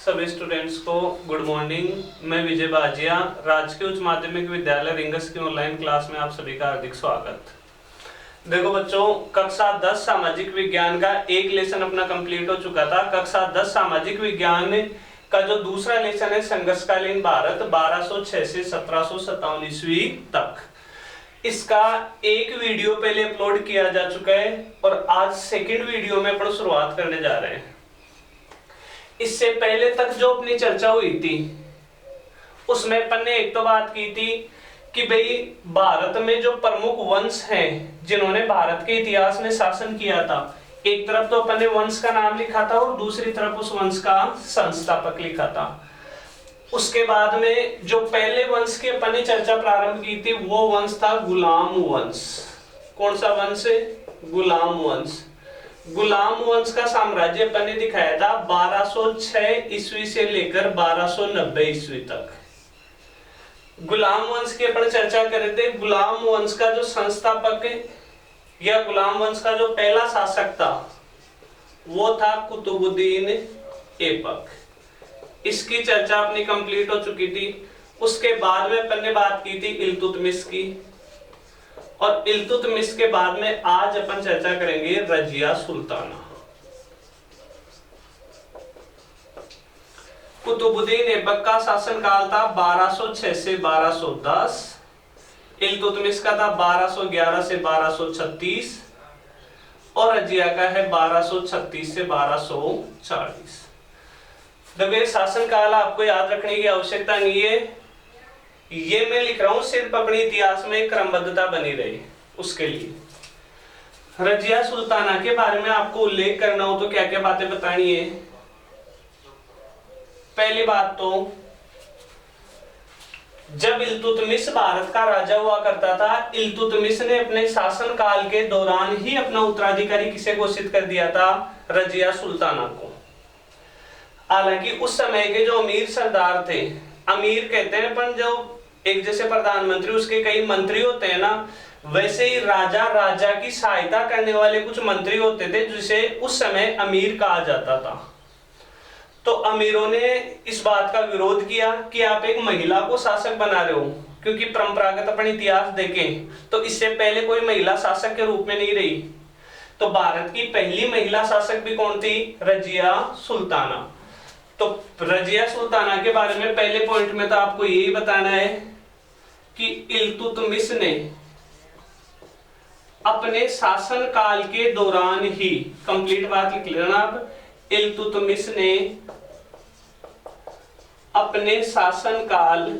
सभी स्टूडेंट्स को good morning. मैं विजय बाजिया, राजकीय उच्च माध्यमिक विद्यालय रिंगस की ऑनलाइन क्लास में आप सभी का हार्दिक स्वागत। देखो बच्चों, कक्षा 10 सामाजिक विज्ञान का एक लेसन अपना कंप्लीट हो चुका था। कक्षा 10 सामाजिक विज्ञान का जो दूसरा लेसन है संघर्षकालीन भारत 1206 से 1757 ईस्वी तक, इसका एक वीडियो पहले अपलोड किया जा चुका है और आज सेकंड वीडियो में अपन शुरुआत करने जा रहे हैं। इससे पहले तक जो अपनी चर्चा हुई थी उसमें अपन ने एक तो बात की थी कि भाई भारत में जो प्रमुख वंश हैं जिन्होंने भारत के इतिहास में शासन किया था, एक तरफ तो अपन ने वंश का नाम लिखा था और दूसरी तरफ उस वंश का संस्थापक लिखा था। उसके बाद में जो पहले वंश की अपन ने चर्चा प्रारंभ की थी वो वंश था गुलाम वंश। कौन सा वंश? गुलाम वंश। गुलाम वंश का साम्राज्य अपन ने दिखाया था 1206 ईस्वी से लेकर 1290 ईस्वी तक। गुलाम वंश की अपन चर्चा कर रहे थे। गुलाम वंश का जो संस्थापक या गुलाम वंश का जो पहला शासक था वो था कुतुबुद्दीन ऐबक। इसकी चर्चा अपनी कंप्लीट हो चुकी थी। उसके बाद में अपन ने बात की थी इल्तुतमिश की, और इल्तुतमिश के बाद में आज अपन चर्चा करेंगे रजिया सुल्ताना। कुतुबुद्दीन ऐबक का शासन काल था 1206 से 1210, इल्तुतमिश का था 1211 से 1236 और रजिया का है 1236 से 1240। देखिए शासन काल आपको याद रखने की आवश्यकता नहीं है, ये मैं लिख रहा हूं सिर्फ अपने इतिहास में क्रमबद्धता बनी रहे उसके लिए। रजिया सुल्ताना के बारे में आपको उल्लेख करना हो तो क्या क्या बातें बतानी है। पहली बात तो जब इल्तुतमिश भारत का राजा हुआ करता था, इल्तुतमिश ने अपने शासन काल के दौरान ही अपना उत्तराधिकारी किसे घोषित कर दिया था? रजिया सुल्ताना को। हालांकि उस समय के जो अमीर सरदार थे, अमीर कहते हैं पर जो एक जैसे प्रधानमंत्री उसके कई मंत्री होते हैं ना, वैसे ही राजा की सहायता करने वाले कुछ मंत्री होते थे जिसे उस समय अमीर कहा जाता था। तो अमीरों ने इस बात का विरोध किया कि आप एक महिला को शासक बना रहे हो, क्योंकि परंपरागत अपन इतिहास देखें तो इससे पहले कोई महिला शासक के रूप में नहीं रही। तो भारत की पहली महिला शासक भी कौन थी? रजिया सुल्ताना। तो रजिया सुल्ताना के बारे में पहले पॉइंट में तो आपको यही बताना है कि इल्तुतमिश ने अपने शासन काल के दौरान ही, कंप्लीट बात लिख लेना आप, इल्तुतमिश ने अपने शासन काल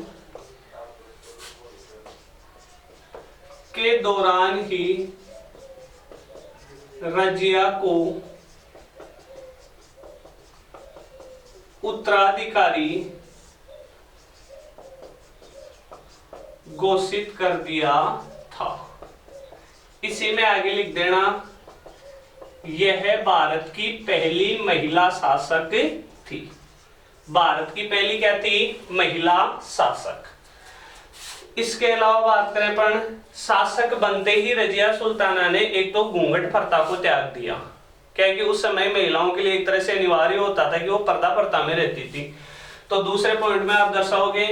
के दौरान ही रजिया को उत्तराधिकारी घोषित कर दिया था। इसी में आगे लिख देना, यह भारत की पहली महिला शासक थी। भारत की पहली क्या थी? महिला शासक। इसके अलावा बात करें अपन, शासक बनते ही रजिया सुल्ताना ने एक तो घूंघट प्रथा को त्याग दिया। क्या कि उस समय महिलाओं के लिए एक तरह से अनिवार्य होता था कि वो पर्दा प्रथा में रहती थी। तो दूसरे पॉइंट में आप दर्शाओगे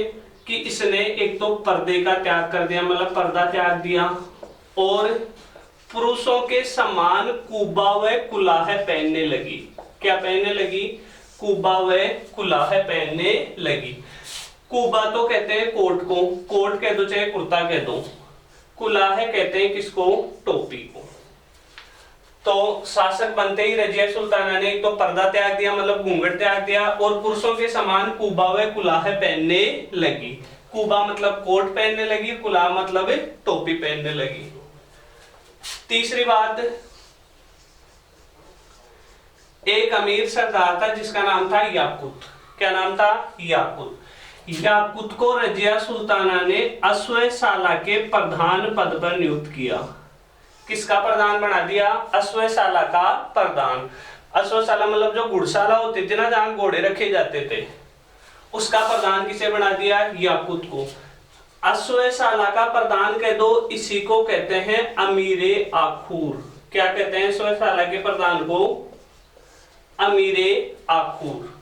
कि इसने एक तो पर्दे का त्याग कर दिया, मतलब पर्दा त्याग दिया, और पुरुषों के समान कुबा व कुलाह पहनने लगी। क्या पहनने लगी? कुबा व कुलाह पहनने लगी। कुबा तो कहते हैं कोट को, कोट कह दो चाहे कुर्ता कह दो, कुलाह कहते हैं किसको? टोपी को। तो शासक बनते ही रजिया सुल्ताना ने एक तो पर्दा त्याग दिया, मतलब घूंघट त्याग दिया, और पुरुषों के समान कुबा व कुलाह पहनने लगी। कुबा मतलब कोट पहनने लगी, कुलाह मतलब टोपी पहनने लगी। तीसरी बात, एक अमीर सरदार था जिसका नाम था याकुत। क्या नाम था? याकुत। याकुत को रजिया सुल्ताना ने अश्वशाला के प्रधान पद पर नियुक्त किया। किसका प्रधान बना दिया? अश्वशाला का प्रधान। अश्वशाला मतलब जो घुड़शाला होती थी ना, जहां घोड़े रखे जाते थे, उसका प्रधान किसे बना दिया? याकुत को। अश्वशाला का प्रधान कह दो, इसी को कहते हैं अमीरे आखूर। क्या कहते हैं अश्वशाला के प्रधान को? अमीरे आखूर।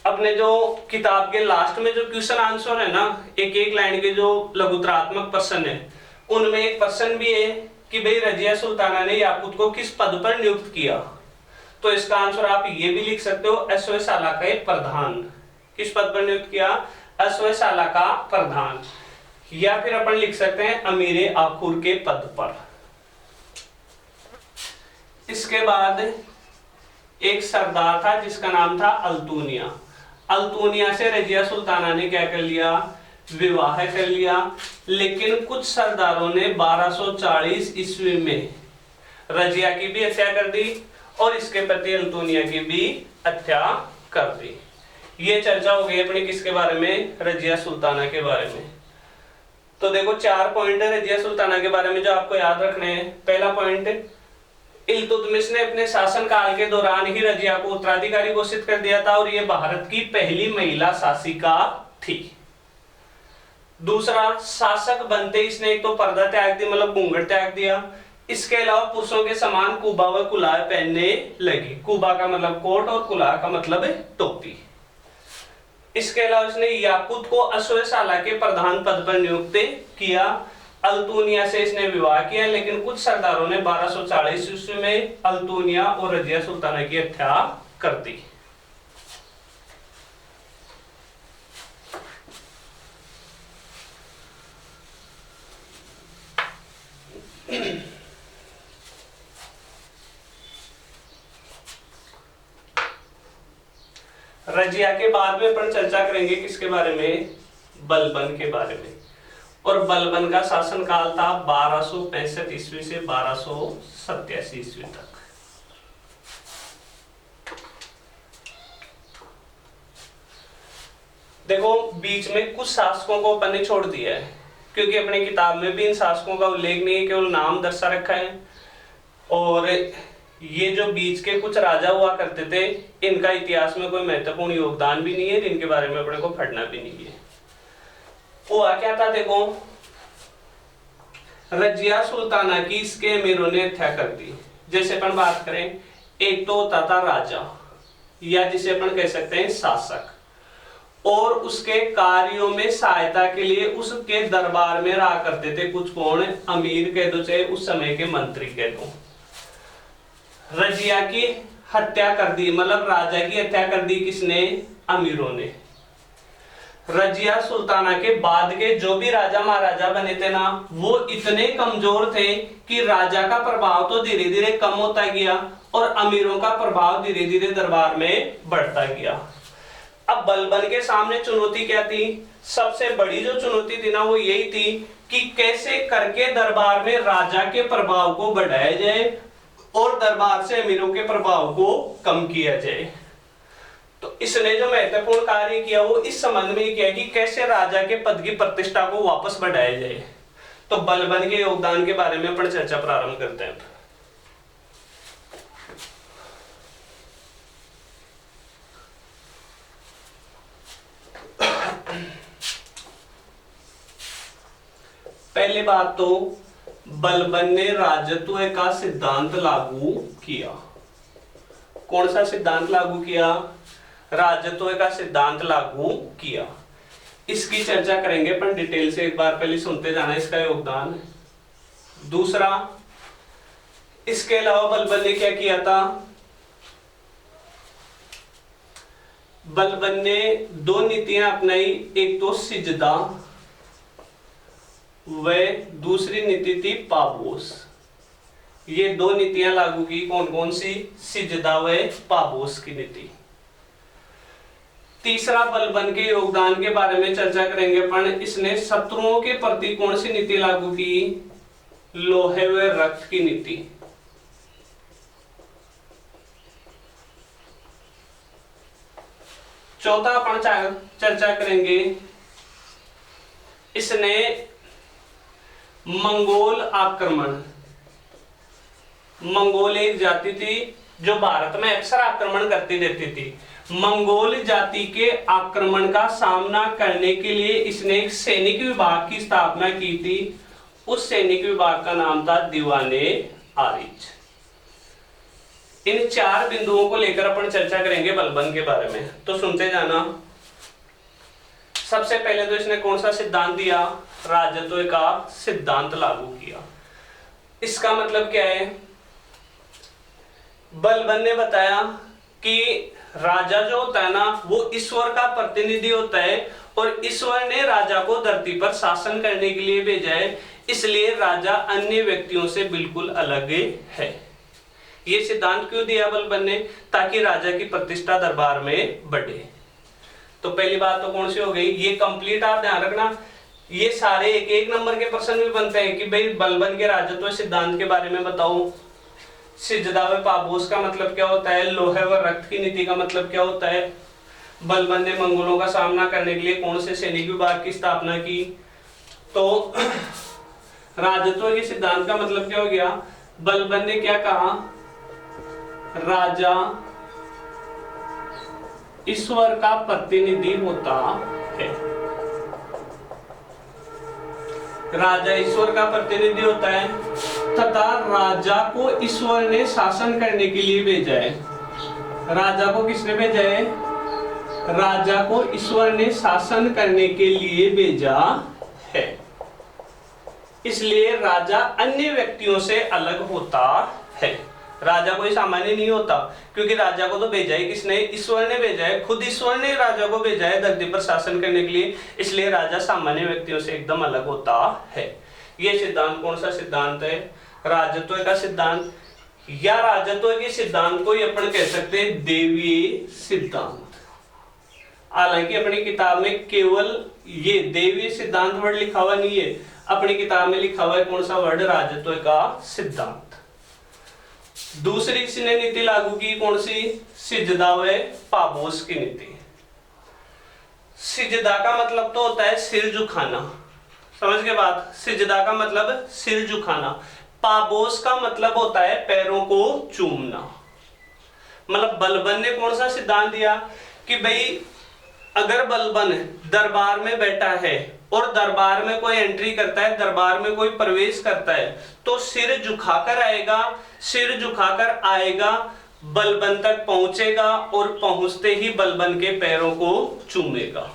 अपने जो किताब के लास्ट में जो क्वेश्चन आंसर है ना, एक एक लाइन के जो लघुतरात्मक प्रश्न है, उनमें एक प्रश्न भी है कि भाई रजिया सुल्ताना ने याकूत को किस पद पर नियुक्त किया। तो इसका आंसर आप ये भी लिख सकते हो, अश्वशाला का प्रधान। किस पद पर नियुक्त किया? अश्वशाला का प्रधान। या फिर अपन लिख सकते हैं अमीरे आखुर के पद पर। इसके बाद एक सरदार था जिसका नाम था अल्तूनिया। अल्तूनिया से रजिया सुल्ताना ने क्या कर लिया? विवाह कर लिया। लेकिन कुछ सरदारों ने 1240 ईस्वी में रजिया की भी हत्या कर दी और इसके प्रति अल्तूनिया की भी हत्या कर दी। ये चर्चा हो गई अपनी किसके बारे में? रजिया सुल्ताना के बारे में। तो देखो 4 पॉइंट है रजिया सुल्ताना के बारे में जो आपको याद रखने हैं। पहला पॉइंट, इल्तुतमिश ने अपने शासनकाल के दौरान ही रजिया को उत्तराधिकारी घोषित कर दिया था और ये भारत की पहली महिला शासिका थी। दूसरा, शासक बनते इसने एक तो पर्दा त्याग दी, मतलब घूंघट त्याग दिया। इसके अलावा पुरुषों के समान कुबा व कुलाह पहनने लगी। कुबा का मतलब कोट और कुलाह का मतलब टोपी। इसके अलावा इसने याकूत को अश्वशाला के प्रधान पद पर नियुक्त किया। अल्तूनिया से इसने विवाह किया, लेकिन कुछ सरदारों ने 1240 ईस्वी में अल्तूनिया और रजिया सुल्ताना की हत्या कर दी। रजिया के बाद में अपन चर्चा करेंगे किसके बारे में? बलबन के बारे में। और बलबन का शासनकाल था 1265 ईस्वी से 1287 ईस्वी तक। देखो बीच में कुछ शासकों को अपन ने छोड़ दिया है, क्योंकि अपनी किताब में भी इन शासकों का उल्लेख नहीं है, केवल नाम दर्शा रखा है। और ये जो बीच के कुछ राजा हुआ करते थे, इनका इतिहास में कोई महत्वपूर्ण योगदान भी नहीं है, इनके बारे में अपने को पढ़ना भी नहीं है। हुआ क्या था? देखो रजिया सुल्ताना की इसके अमीरों ने हत्या कर दी। जैसे अपन बात करें, एक तो होता था राजा, या जिसे अपन कह सकते हैं शासक, और उसके कार्यों में सहायता के लिए उसके दरबार में रहा करते थे कुछ कौन? अमीर कह दो चाहे उस समय के मंत्री कह दो। रजिया की हत्या कर दी, मतलब राजा की हत्या कर दी किसने? अमीरों ने। रजिया सुल्ताना के बाद के जो भी राजा महाराजा बने थे ना, वो इतने कमजोर थे कि राजा का प्रभाव तो धीरे धीरे कम होता गया और अमीरों का प्रभाव धीरे धीरे दरबार में बढ़ता गया। अब बलबन के सामने चुनौती क्या थी? सबसे बड़ी जो चुनौती थी ना, वो यही थी कि कैसे करके दरबार में राजा के प्रभाव को बढ़ाया जाए और दरबार से अमीरों के प्रभाव को कम किया जाए। तो इसने जो महत्वपूर्ण कार्य किया वो इस संबंध में किया कि कैसे राजा के पद की प्रतिष्ठा को वापस बढ़ाया जाए। तो बलबन के योगदान के बारे में अपन चर्चा प्रारंभ करते हैं। पहली बात तो बलबन ने राजत्व का सिद्धांत लागू किया। कौन सा सिद्धांत लागू किया? राजत्व का सिद्धांत लागू किया। इसकी चर्चा करेंगे अपन डिटेल से, एक बार पहले सुनते जाना इसका योगदान। दूसरा, इसके अलावा बलबन ने क्या किया था? बलबन ने 2 नीतियां अपनाई, एक तो सिजदा व दूसरी नीति थी पाबोस। ये 2 नीतियां लागू की। कौन कौन सी? सिजदा व पाबोस की नीति। तीसरा, बलबन के योगदान के बारे में चर्चा करेंगे अपन। इसने शत्रुओं के प्रति कौन सी नीति लागू की? लोहे व रक्त की नीति। चौथा अपन चर्चा करेंगे, इसने मंगोल आक्रमण। मंगोल एक जाति थी जो भारत में अक्सर आक्रमण करती रहती थी। मंगोल जाति के आक्रमण का सामना करने के लिए इसने एक सैनिक विभाग की स्थापना की थी। उस सैनिक विभाग का नाम था दीवाने आरिज। इन 4 बिंदुओं को लेकर अपन चर्चा करेंगे बलबन के बारे में, तो सुनते जाना। सबसे पहले तो इसने कौन सा सिद्धांत दिया? राजत्व का सिद्धांत लागू किया। इसका मतलब क्या है? बलबन ने बताया कि राजा जो होता है ना वो ईश्वर का प्रतिनिधि होता है और ईश्वर ने राजा को धरती पर शासन करने के लिए भेजा है, इसलिए राजा अन्य व्यक्तियों से बिल्कुल अलग है। ये सिद्धांत क्यों दिया बलबन ने? ताकि राजा की प्रतिष्ठा दरबार में बढ़े। तो पहली बात तो कौन सी हो गई? ये कंप्लीट आप ध्यान रखना, ये सारे एक एक नंबर के प्रश्न भी बनते हैं कि भाई बलबन के राजत्व सिद्धांत के बारे में बताओ। सिजदा व पाबोस का मतलब क्या होता है? लोहे व रक्त की नीति का मतलब क्या होता है? बलबन ने मंगोलों का सामना करने के लिए कौन से सैनिक विभाग की स्थापना की? तो राजत्व के सिद्धांत का मतलब क्या हो गया? बलबन ने क्या कहा? राजा ईश्वर का प्रतिनिधि होता है। राजा ईश्वर का प्रतिनिधि होता है तथा राजा को ईश्वर ने शासन करने के लिए भेजा है। राजा को किसने भेजा है? राजा को ईश्वर ने शासन करने के लिए भेजा है, इसलिए राजा अन्य व्यक्तियों से अलग होता है। राजा कोई सामान्य नहीं होता, क्योंकि राजा को तो भेजा है किसने? ईश्वर ने भेजा है। खुद ईश्वर ने राजा को भेजा है धरती पर शासन करने के लिए, इसलिए राजा सामान्य व्यक्तियों से एकदम अलग होता है। यह सिद्धांत कौन सा सिद्धांत है? राजत्व का सिद्धांत, या राजत्व के सिद्धांत को अपन कह सकते हैं देवीय सिद्धांत। हालांकि अपनी किताब में केवल ये देवीय सिद्धांत वर्ड लिखा हुआ नहीं है, अपनी किताब में लिखा हुआ है कौन सा वर्ड? राजत्व का सिद्धांत। दूसरी इसने नीति लागू की कौन सी? सिजदा व पाबोस की नीति। सिजदा का मतलब तो होता है सिर झुकाना, समझ के बात? सिजदा का मतलब सिर झुकाना। पाबोस का मतलब होता है पैरों को चूमना। मतलब बलबन ने कौन सा सिद्धांत दिया कि भाई अगर बलबन दरबार में बैठा है और दरबार में कोई एंट्री करता है, दरबार में कोई प्रवेश करता है, तो सिर झुकाकर आएगा, सिर झुकाकर आएगा, बलबन तक पहुंचेगा और पहुंचते ही बलबन के पैरों को चूमेगा।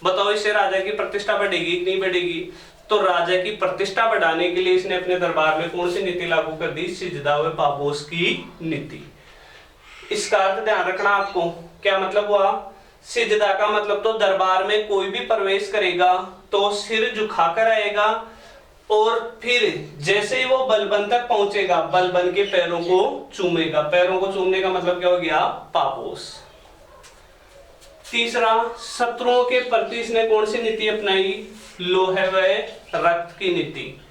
बताओ इससे राजा की प्रतिष्ठा बढ़ेगी कि नहीं बढ़ेगी? तो राजा की प्रतिष्ठा बढ़ाने के लिए इसने अपने दरबार में कौन सी नीति लागू कर दी? सिजदा व पाबोस की नीति। इसका अर्थ ध्यान रखना आपको, क्या मतलब हुआ? सिजदा का मतलब तो दरबार में कोई भी प्रवेश करेगा तो सिर झुकाकर आएगा और फिर जैसे ही वो बलबन तक पहुंचेगा बलबन के पैरों को चूमेगा। पैरों को चूमने का मतलब क्या हो गया? पापोस। तीसरा, शत्रुओं के प्रति इसने कौन सी नीति अपनाई? लोहे व रक्त की नीति।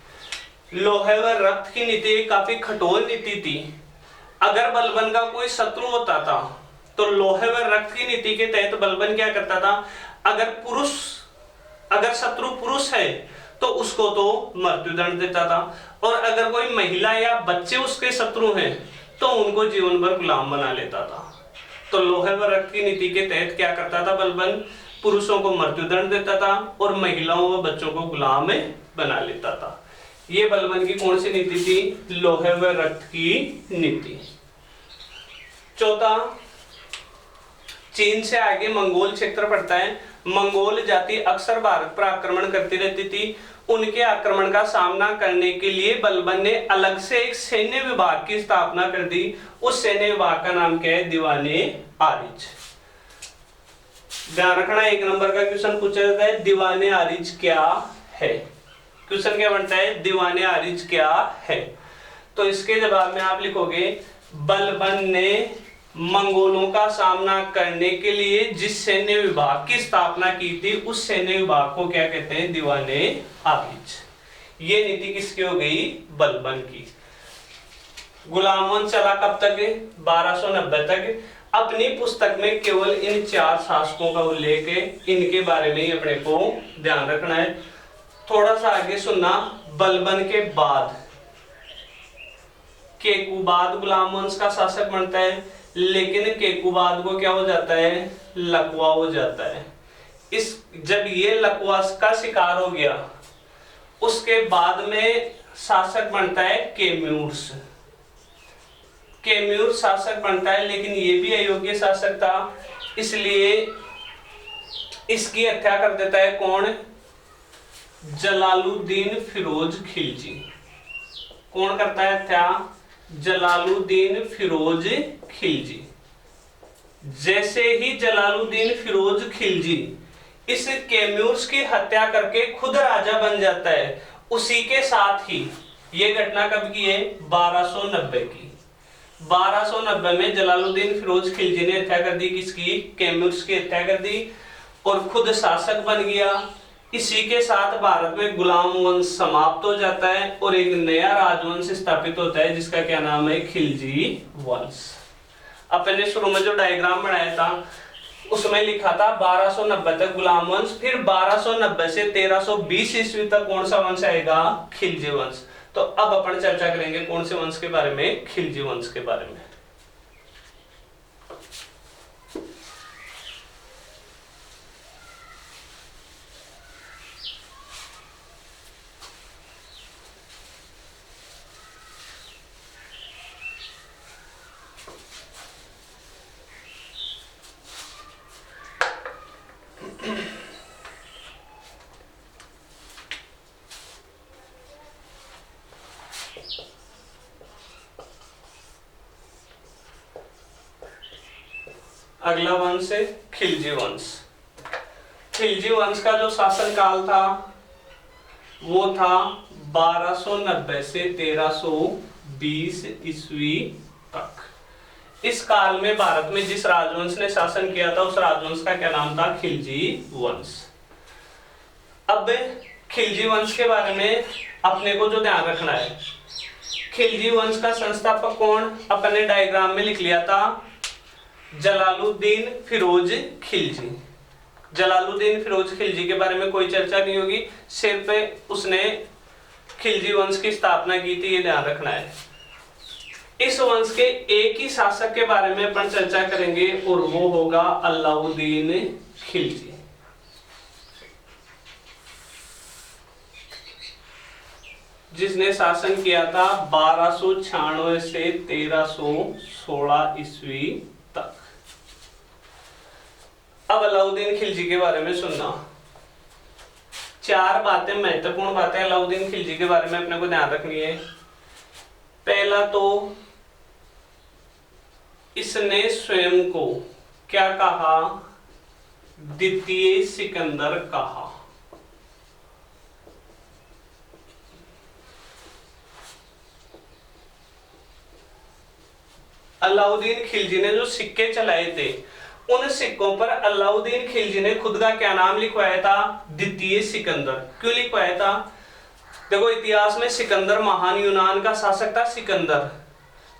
लोहे व रक्त की नीति काफी कठोर नीति थी। अगर बलबन का कोई शत्रु होता था तो लोहे व रक्त की नीति के तहत बलबन क्या करता था? अगर शत्रु पुरुष है तो उसको तो मृत्युदंड देता था, और अगर कोई महिला या बच्चे उसके शत्रु हैं तो उनको जीवन भर गुलाम बना लेता था। तो लोहे व रक्त की नीति के तहत क्या करता था बलबन? पुरुषों को मृत्युदंड देता था और महिलाओं व बच्चों को गुलाम बना लेता था। ये बलबन की कौन सी नीति थी? लोहे व रक्त की नीति। चौथा, चीन से आगे मंगोल क्षेत्र पड़ता है। मंगोल जाति अक्सर भारत पर आक्रमण करती रहती थी। उनके आक्रमण का सामना करने के लिए बलबन ने अलग से एक सैन्य विभाग की स्थापना कर दी। उस सैन्य विभाग का नाम क्या है? दीवाने आरिज। ध्यान रखना, 1 नंबर का क्वेश्चन पूछा जाता है दीवाने आरिज क्या है। क्वेश्चन क्या बनता है? दीवाने आरिज क्या है। तो इसके जवाब में आप लिखोगे बलबन ने मंगोलों का सामना करने के लिए जिस सैन्य विभाग की स्थापना की थी उस सैन्य विभाग को क्या कहते हैं? दीवाने आरिज। ये नीति किसकी हो गई? बलबन की। गुलाम वंश चला कब तक? 1290 तक। अपनी पुस्तक में केवल इन 4 शासकों का उल्लेख है, इनके बारे में ही अपने को ध्यान रखना है। थोड़ा सा आगे सुनना, बलबन के बाद केकुबाद गुलाम वंश का शासक बनता है, लेकिन केकुबाद को क्या हो जाता है? लकवा हो जाता है। जब ये लकवा का शिकार हो गया उसके बाद में शासक बनता है केम्यूर्स। कैम्यूर शासक बनता है, लेकिन ये भी अयोग्य शासक था, इसलिए इसकी हत्या कर देता है कौन? जलालुद्दीन फिरोज खिलजी। कौन करता है हत्या? जलालुद्दीन फिरोज खिलजी। जैसे ही जलालुद्दीन फिरोज खिलजी इस कैम्यूर्स की हत्या करके खुद राजा बन जाता है, उसी के साथ ही ये घटना कब की है? 1290 की। 1290 में जलालुद्दीन फिरोज खिलजी ने हत्या कर दी, किसकी? कैम्यूर्स की हत्या कर दी और खुद शासक बन गया। इसी के साथ भारत में गुलाम वंश समाप्त हो जाता है और एक नया राजवंश स्थापित होता है, जिसका क्या नाम है? खिलजी वंश। अपने शुरू में जो डायग्राम बनाया था उसमें लिखा था 1290 तक गुलाम वंश, फिर 1290 से 1320 ईस्वी तक कौन सा वंश आएगा? खिलजी वंश। तो अब अपन चर्चा करेंगे कौन से वंश के बारे में? खिलजी वंश के बारे में। अगला वंश है खिलजी वंश। खिलजी वंश का जो शासन काल था वो था 1290 से 1320 ईस्वी तक। इस काल में भारत में जिस राजवंश ने शासन किया था उस राजवंश का क्या नाम था? खिलजी वंश। अब खिलजी वंश के बारे में अपने को जो ध्यान रखना है, खिलजी वंश का संस्थापक कौन? अपने डायग्राम में लिख लिया था जलालुद्दीन फिरोज खिलजी। जलालुद्दीन फिरोज खिलजी के बारे में कोई चर्चा नहीं होगी, सिर्फ उसने खिलजी वंश की स्थापना की थी, ये ध्यान रखना है। इस वंश के एक ही शासक के बारे में अपन चर्चा करेंगे और वो होगा अलाउद्दीन खिलजी। जिसने शासन किया था 1296 से 1316 ईस्वी तक। अब अलाउद्दीन खिलजी के बारे में सुनना। चार बातें, महत्वपूर्ण बातें अलाउद्दीन खिलजी के बारे में अपने को ध्यान रखनी है। पहला तो इसने स्वयं को क्या कहा? द्वितीय सिकंदर कहा। अलाउद्दीन खिलजी ने जो सिक्के चलाए थे उन सिक्कों पर अलाउद्दीन खिलजी ने खुद का क्या नाम लिखवाया था? द्वितीय सिकंदर। क्यों लिखवाया था? देखो इतिहास में सिकंदर महान यूनान का शासक था। सिकंदर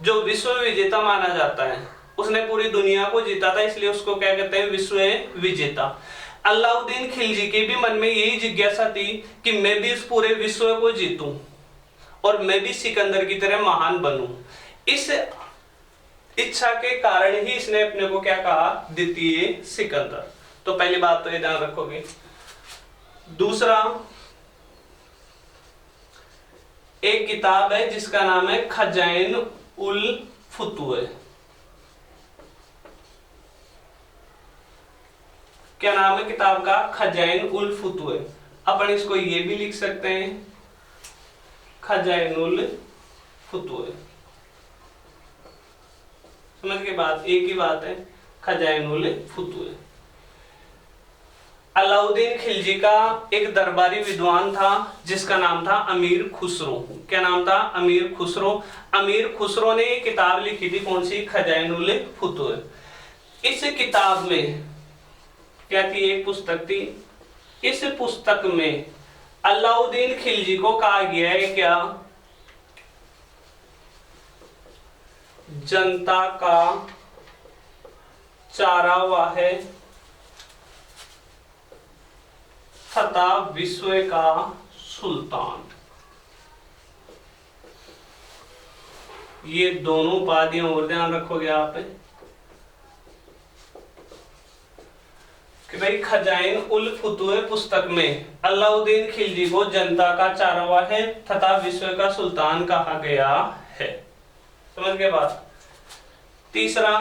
जो विश्व विजेता माना जाता है, उसने पूरी दुनिया को जीता था, इसलिए उसको क्या कहते हैं? विश्व विजेता। अलाउद्दीन खिलजी के भी मन में यही जिज्ञासा थी कि मैं भी इस पूरे विश्व को जीतूं और मैं भी सिकंदर की तरह महान बनूं। इस इच्छा के कारण ही इसने अपने को क्या कहा? द्वितीय सिकंदर। तो पहली बात तो ये ध्यान रखोगे। दूसरा, एक किताब है जिसका नाम है खजाइन उल फुतुह। क्या नाम है किताब का? खजाइन उल फुतुह। अपन इसको ये भी लिख सकते हैं खजाइन उल फुतुह। समझ के बात, एक ही बात है, खजाइन उल फुतुह। अलाउद्दीन खिलजी का एक दरबारी विद्वान था जिसका नाम था अमीर खुसरो। क्या नाम था? अमीर खुसरो। अमीर खुसरो ने एक किताब लिखी थी, कौन सी? खजाइन उल फुतुह। इस किताब में क्या थी? एक पुस्तक थी। इस पुस्तक में अलाउद्दीन खिलजी को कहा गया है क्या? जनता का चारावाह है तथा विश्व का सुल्तान। ये दोनों उपाधियां और ध्यान रखोगे आप कि भाई खजाइन उल फुतुह पुस्तक में अलाउद्दीन खिलजी को जनता का चारावाह है तथा विश्व का सुल्तान कहा गया है। समझ गए बात? तीसरा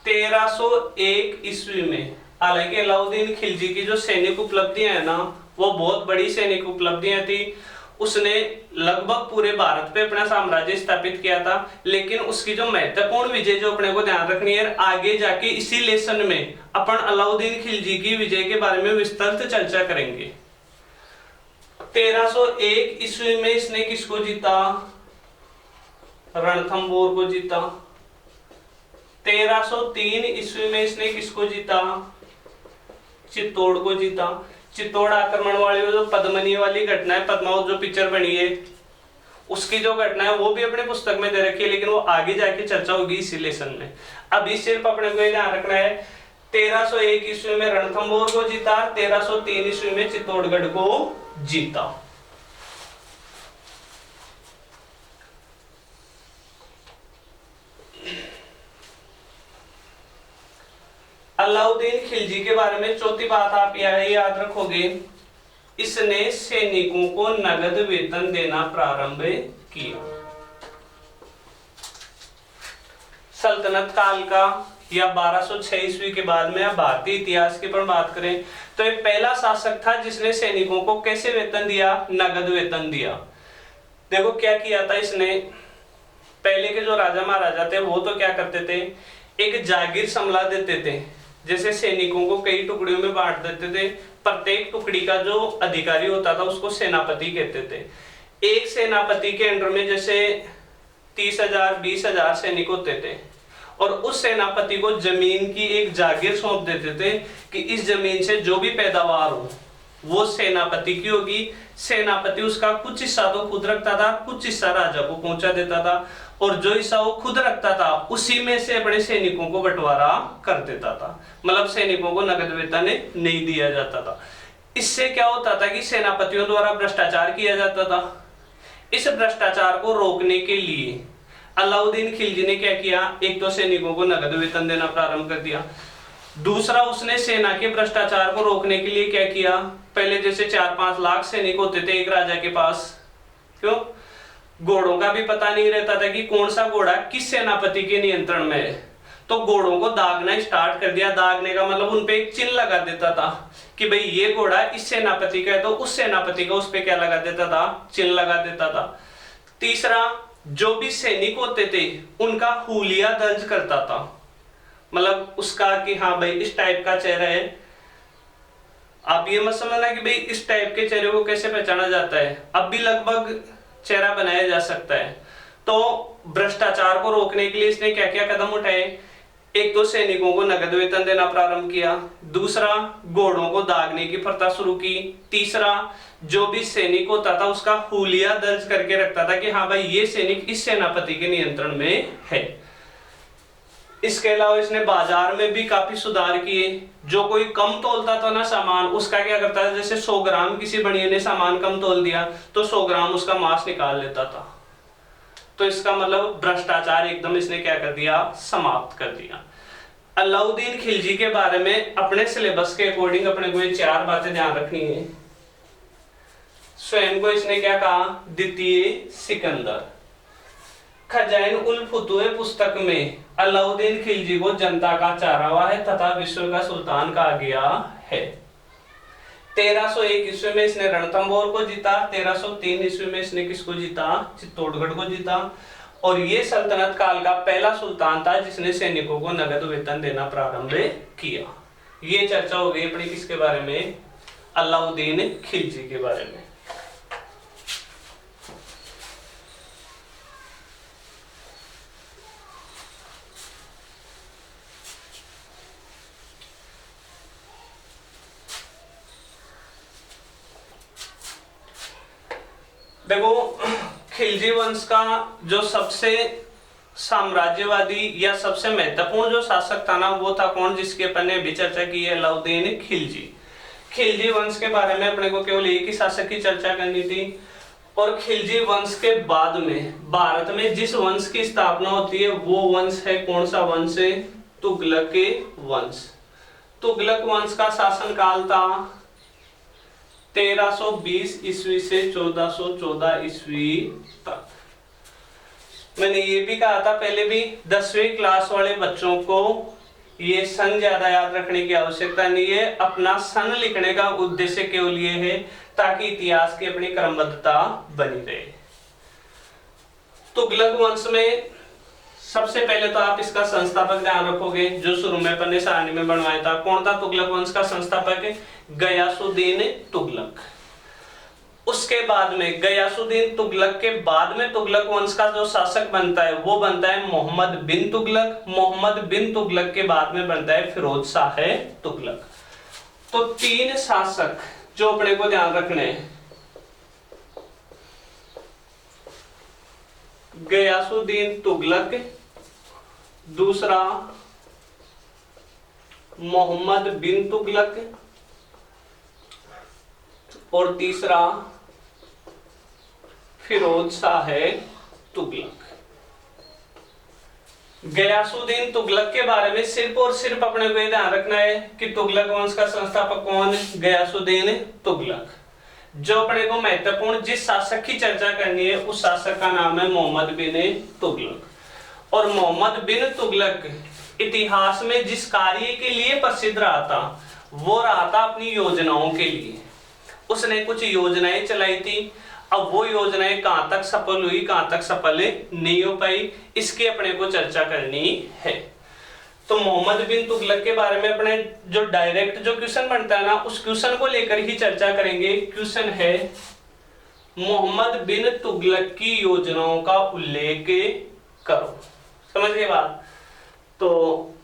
1301 ईस्वी में, हालांकि अलाउद्दीन खिलजी की जो सैनिक उपलब्धियां है ना वो बहुत बड़ी सैनिक उपलब्धियां थी। उसने लगभग पूरे भारत पे अपना साम्राज्य स्थापित किया था, लेकिन उसकी जो महत्वपूर्ण विजय जो अपने को ध्यान रखनी है, आगे जाके इसी लेसन में अपन अलाउद्दीन खिलजी की विजय के बारे में विस्तृत चर्चा करेंगे। 1301 ईस्वी में इसने किसको जीता? रणथंभौर को जीता। 1303 ईस्वी में इसने किसको जीता? चित्तौड़ को जीता। चित्तौड़ आक्रमण वाली जो पद्मनी वाली घटना है, पद्मावत जो पिक्चर बनी है, उसकी जो घटना है वो भी अपने पुस्तक में दे रखी है, लेकिन वो आगे जाके चर्चा होगी इसी लेसन में। अभी सिर्फ अपने को ध्यान रखना है 1301 ईस्वी में रणथंभौर को जीता, 1303 ईस्वी में चित्तौड़गढ़ को जीता। अलाउद्दीन खिलजी के बारे में चौथी बात आप याद रखोगे, इसने सैनिकों को नगद वेतन देना प्रारंभ किया। सल्तनत काल का या 1206 ईस्वी के बाद में भारतीय इतिहास की पर बात करें तो एक पहला शासक था जिसने सैनिकों को कैसे वेतन दिया? नगद वेतन दिया। देखो क्या किया था इसने। पहले के जो राजा महाराजा थे वो तो क्या करते थे, एक जागीर समला देते थे, जैसे सैनिकों को कई टुकड़ियों में बांट देते थे। प्रत्येक टुकड़ी का जो अधिकारी होता था उसको सेनापति कहते थे। एक सेनापति के अंडर में जैसे 30,000 20,000 सैनिक होते थे, और उस सेनापति को जमीन की एक जागीर सौंप देते थे कि इस जमीन से जो भी पैदावार हो वो सेनापति की होगी। सेनापति उसका कुछ हिस्सा तो खुद रखता था, कुछ हिस्सा राजा को पहुंचा देता था, और जो हिस्सा वो खुद रखता था उसी में से अपने सैनिकों को बंटवारा कर देता था। मतलब सैनिकों को नगद वेतन नहीं दिया जाता था। इससे क्या होता था कि सेनापतियों द्वारा भ्रष्टाचार किया जाता था। इस भ्रष्टाचार को रोकने के लिए अलाउद्दीन खिलजी ने क्या किया, एक तो सैनिकों को नगद वेतन देना प्रारंभ कर दिया। दूसरा, उसने सेना के भ्रष्टाचार को रोकने के लिए क्या किया, पहले जैसे 4-5 लाख सैनिक होते थे एक राजा के पास, क्यों? घोड़ों का भी पता नहीं रहता था कि कौन सा घोड़ा किस सेनापति के नियंत्रण में है, तो घोड़ों को दागना स्टार्ट कर दिया। दागने का मतलब उनपे एक चिन्ह लगा देता था कि भाई ये घोड़ा इस सेनापति का है, तो उस सेनापति का उस पे क्या लगा देता था, चिन्ह लगा देता था। तीसरा, जो भी सैनिक होते थे उनका हुलिया दर्ज करता था, मतलब उसका कि हाँ भाई इस टाइप का चेहरा है। आप ये मत समझना कि भाई इस टाइप के चेहरे को कैसे पहचाना जाता है, अब भी लगभग चेहरा बनाया जा सकता है। तो भ्रष्टाचार को रोकने के लिए इसने क्या क्या कदम उठाए, एक तो सैनिकों को नगद वेतन देना प्रारंभ किया। दूसरा, घोड़ों को दागने की प्रथा शुरू की। तीसरा, जो भी सैनिक होता था उसका हुलिया दर्ज करके रखता था कि हाँ भाई ये सैनिक इस सेनापति के नियंत्रण में है। इसके अलावा इसने बाजार में भी काफी सुधार किए। जो कोई कम तोलता था ना सामान, उसका क्या करता था, जैसे 100 ग्राम किसी बनिए ने सामान कम तोल दिया तो 100 ग्राम उसका मांस निकाल लेता था। तो इसका मतलब भ्रष्टाचार एकदम इसने क्या कर दिया, समाप्त कर दिया। अलाउद्दीन खिलजी के बारे में अपने सिलेबस के अकॉर्डिंग अपने को ये 4 बातें ध्यान रखनी है। स्वयं को इसने क्या कहा, द्वितीय सिकंदर। खजाइन उल फुतुह पुस्तक में अलाउद्दीन खिलजी को जनता का चारावाह तथा विश्व का सुल्तान कहा गया है। 1301 ईस्वी में इसने रणथंभौर को जीता। 1303 ईस्वी में इसने किसको जीता, चित्तौड़गढ़ को जीता। और ये सल्तनत काल का पहला सुल्तान था जिसने सैनिकों को नगद वेतन देना प्रारंभ किया। ये चर्चा हो गई अपनी किसके बारे में, अलाउद्दीन खिलजी के बारे में। देखो, खिलजी वंश का जो सबसे साम्राज्यवादी या सबसे महत्वपूर्ण जो शासक था ना वो था कौन, जिसके अपन ने अभी चर्चा की है, अलाउद्दीन खिलजी। खिलजी वंश के बारे में अपने को केवल एक ही शासक की चर्चा करनी थी। और खिलजी वंश के बाद में भारत में जिस वंश की स्थापना होती है वो वंश है कौन सा वंश है, तुगलक वंश। तुगलक वंश का शासनकाल था 1320 ईस्वी से 1414 ईस्वी तक। मैंने ये भी कहा था पहले भी, 10वीं क्लास वाले बच्चों को ये सन ज्यादा याद रखने की आवश्यकता नहीं है। अपना सन लिखने का उद्देश्य केवल ये है ताकि इतिहास की अपनी क्रमबद्धता बनी रहे। तुगलक वंश में सबसे पहले तो आप इसका संस्थापक ध्यान रखोगे, जो शुरू में अपन ने सारणी में बनवाया था। कौन था तुगलक वंश का संस्थापक? गयासुद्दीन तुगलक। उसके बाद में गयासुद्दीन तुगलक के बाद में तुगलक वंश का जो शासक बनता है वो बनता है मोहम्मद बिन तुगलक। मोहम्मद बिन तुगलक के बाद में बनता है फिरोज शाह तुगलक। तो 3 शासक जो अपने को ध्यान रखने हैं, गयासुद्दीन तुगलक, दूसरा मोहम्मद बिन तुगलक, और तीसरा फिरोज शाह तुगलक। गयासुद्दीन तुगलक के बारे में सिर्फ और सिर्फ अपने को ध्यान रखना है कि तुगलक वंश का संस्थापक कौन? गयासुद्दीन तुगलक। जो अपने को महत्वपूर्ण जिस शासक की चर्चा करनी है उस शासक का नाम है मोहम्मद बिन तुगलक। और मोहम्मद बिन तुगलक इतिहास में जिस कार्य के लिए प्रसिद्ध रहा था वो रहा था अपनी योजनाओं के लिए। उसने कुछ योजनाएं चलाई थी। अब वो योजनाएं कहां तक सफल हुई, कहां तक सफल नहीं हो पाई, इसकी अपने को चर्चा करनी है। तो मोहम्मद बिन तुगलक के बारे में अपने जो डायरेक्ट जो क्वेश्चन बनता है ना, उस क्वेश्चन को लेकर ही चर्चा करेंगे। क्वेश्चन है मोहम्मद बिन तुगलक की योजनाओं का उल्लेख करो। समझ गए बात? तो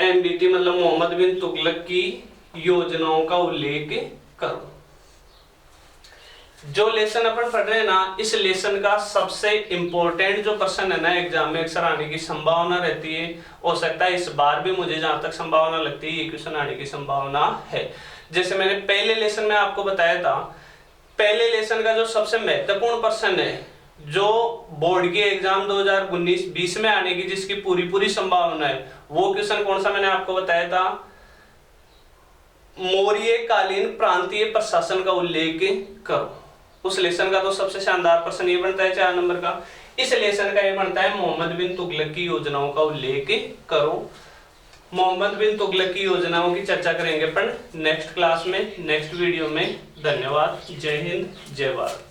एमबीटी मतलब मोहम्मद बिन तुगलक की योजनाओं का उल्लेख करो। जो लेसन अपन पढ़ रहे हैं ना, इस लेसन का सबसे इंपॉर्टेंट जो क्वेश्चन है ना एग्जाम में अक्सर आने की संभावना रहती है, हो सकता है इस बार भी मुझे जहां तक संभावना लगती है ये क्वेश्चन आने की संभावना है। जैसे मैंने पहले लेसन में आपको बताया था, पहले लेसन का जो सबसे महत्वपूर्ण प्रश्न है जो बोर्ड के एग्जाम 2019-20 में आने की जिसकी पूरी संभावना है, वो क्वेश्चन कौन सा मैंने आपको बताया था? मौर्य कालीन प्रांतीय प्रशासन का उल्लेख करो। उस लेसन का तो सबसे शानदार प्रश्न ये बनता है 4 नंबर का। इस लेसन का ये बनता है मोहम्मद बिन तुगलक की योजनाओं का उल्लेख करो। मोहम्मद बिन तुगलक की योजनाओं की चर्चा करेंगे अपन नेक्स्ट क्लास में, नेक्स्ट वीडियो में। धन्यवाद। जय हिंद, जय भारत।